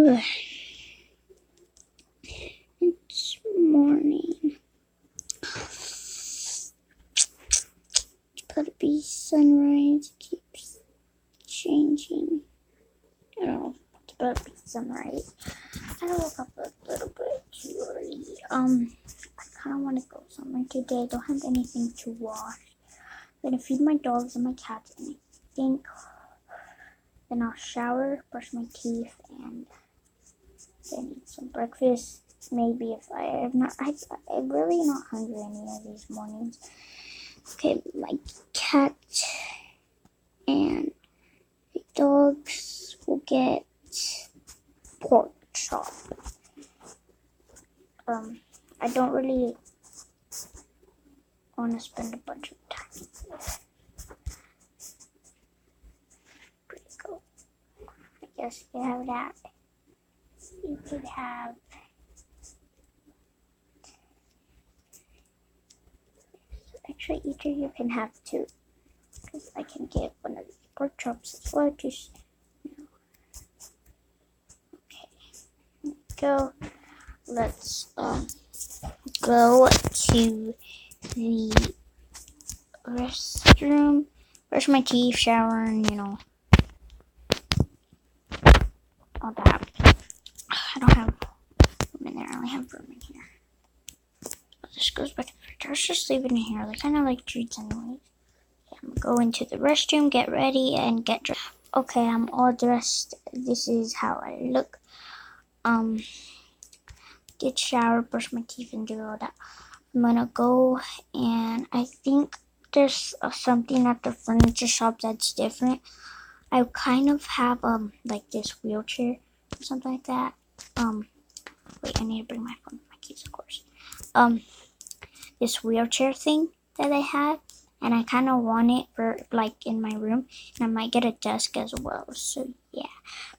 Ugh. It's morning. It's gotta be sunrise. It keeps changing. I don't know. It's about to be sunrise. I woke up a little bit too early. I kind of want to go somewhere today. I don't have anything to wash. I'm gonna feed my dogs and my cats, and I think then I'll shower, brush my teeth, and then eat some breakfast. Maybe if I'm really not hungry any of these mornings. Okay, my cat and the dogs will get pork chop. I don't really want to spend a bunch of time with. Pretty cool. I guess you have that. You could have actually each of you can have two, because I can get one of these pork chops as well. Just okay, go. Let's go to the restroom, brush my teeth, shower, and all that. I don't have room in there. I only have room in here. This goes back to the fridge. Let's just leave it in here. They kind of like treats anyways. Okay, I'm gonna go into the restroom, get ready, and get dressed. Okay, I'm all dressed. This is how I look. Get shower, brush my teeth, and do all that. I'm gonna go, and I think there's something at the furniture shop that's different. I kind of have like this wheelchair or something like that. Wait, I need to bring my phone, my keys, of course. This wheelchair thing that I have, and I kind of want it for like in my room, and I might get a desk as well. So yeah,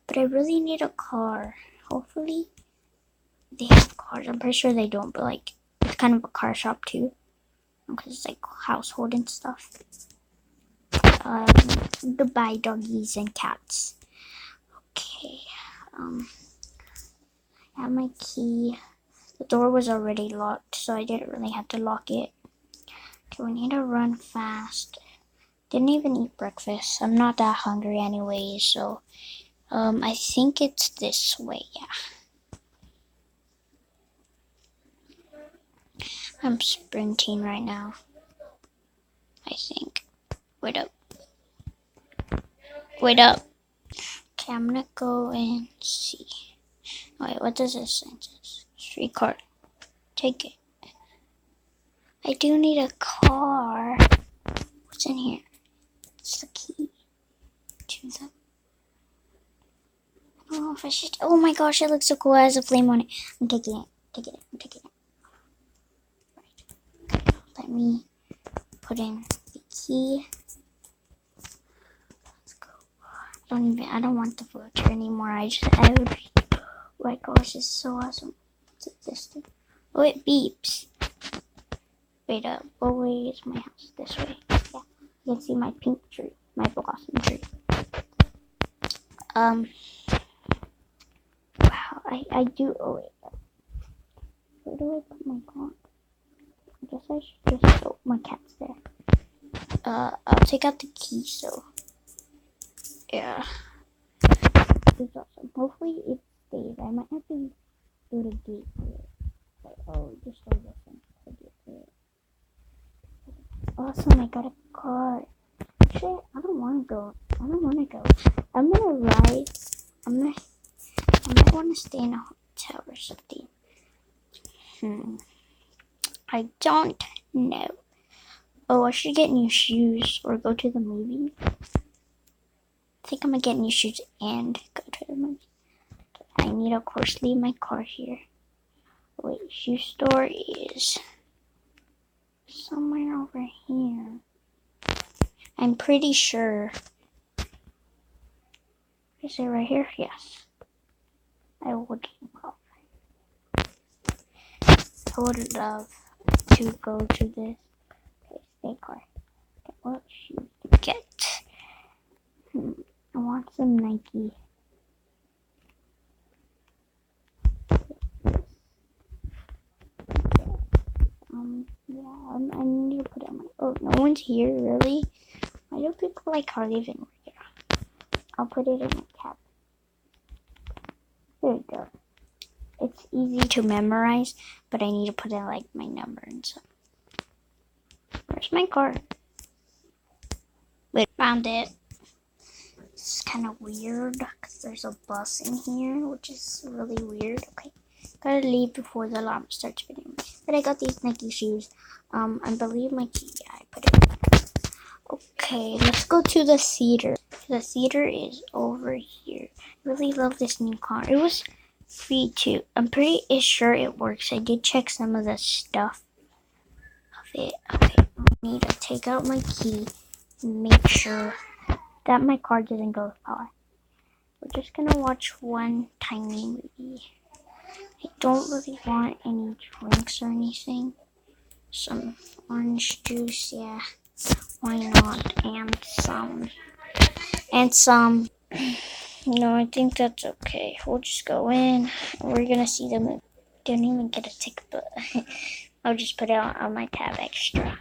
but I really need a car. Hopefully they have cars. I'm pretty sure they don't, but like it's kind of a car shop too, because it's like household and stuff. Goodbye, doggies and cats. Okay. I have my key. The door was already locked, so I didn't really have to lock it. Okay, we need to run fast. Didn't even eat breakfast. I'm not that hungry anyway, so I think it's this way, yeah. I'm sprinting right now, I think. Wait up. Wait up. Okay, I'm gonna go and see. Wait, what does this say? Street card. Take it. I do need a car. What's in here? It's the key to the... I don't know if I should... Oh my gosh, it looks so cool. It has a flame on it. I'm taking it. I'm taking it. Right. Okay, let me put in the key. Let's go. I don't want the wheelchair anymore. Oh my gosh, it's so awesome. What's this thing? Oh, it beeps. Wait up. What way is my house? This way. Yeah. You can see my pink tree. My blossom tree. Wow. I do. Oh, wait. Where do I put my car? I guess I should just. Oh, my cat's there. I'll take out the key, so. Yeah. This is awesome. Hopefully it stays. I might have to do the gate for it. But I'll just listen to get it. Awesome, I got a car. Shit, I don't want to go. I'm gonna ride. I might want to stay in a hotel or something. I don't know. Oh, I should get new shoes or go to the movie. I think I'm gonna get new shoes and go to the movie. I need, of course, leave my car here. Wait, shoe store is somewhere over here. I'm pretty sure. Is it right here? Yes. I would love to go to this. Okay, stay car. Okay, what shoes to get? I want some Nike. Yeah, I need to put it on my, oh, no one's here, really? Why do people like hardly even work it out? I'll put it in my cap. There we go. It's easy to memorize, but I need to put in like my number and stuff. Where's my card? Wait, found it. It's kind of weird because there's a bus in here, which is really weird. Okay, gotta leave before the alarm starts ringing. But I got these Nike shoes. I believe my key. Yeah, I put it. Okay, let's go to the theater. The theater is over here. I really love this new car. It was free too. I'm pretty sure it works. I did check some of the stuff of it. Okay, I need to take out my key and make sure that my car doesn't go far. We're just gonna watch one tiny movie. I don't really want any drinks or anything. Some orange juice, yeah. Why not? And some. No, I think that's okay. We'll just go in. We're gonna see the movie. Didn't even get a ticket, but I'll just put it on my tab extra.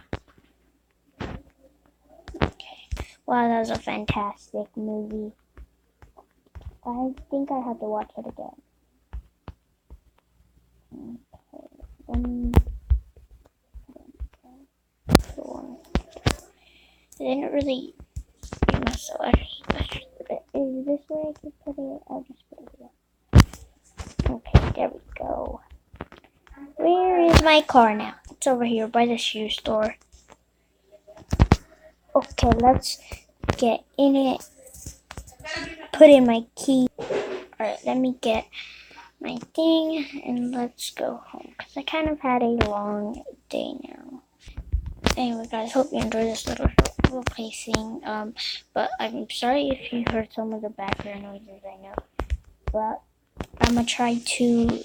Okay. Wow, that was a fantastic movie. I think I have to watch it again. Okay. I didn't really, so is this where I could put it? I'll just put it here. Okay, there we go. Where is my car now? It's over here by the shoe store. Okay, let's get in it. Put in my key. Alright, let me get my thing and let's go home. Because I kind of had a long day now. Anyway, guys, hope you enjoyed this little role play thing. But I'm sorry if you heard some of the background noises, I know. But I'm going to try to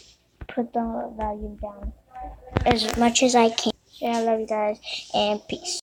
put the volume down as much as I can. Yeah, I love you guys, and peace.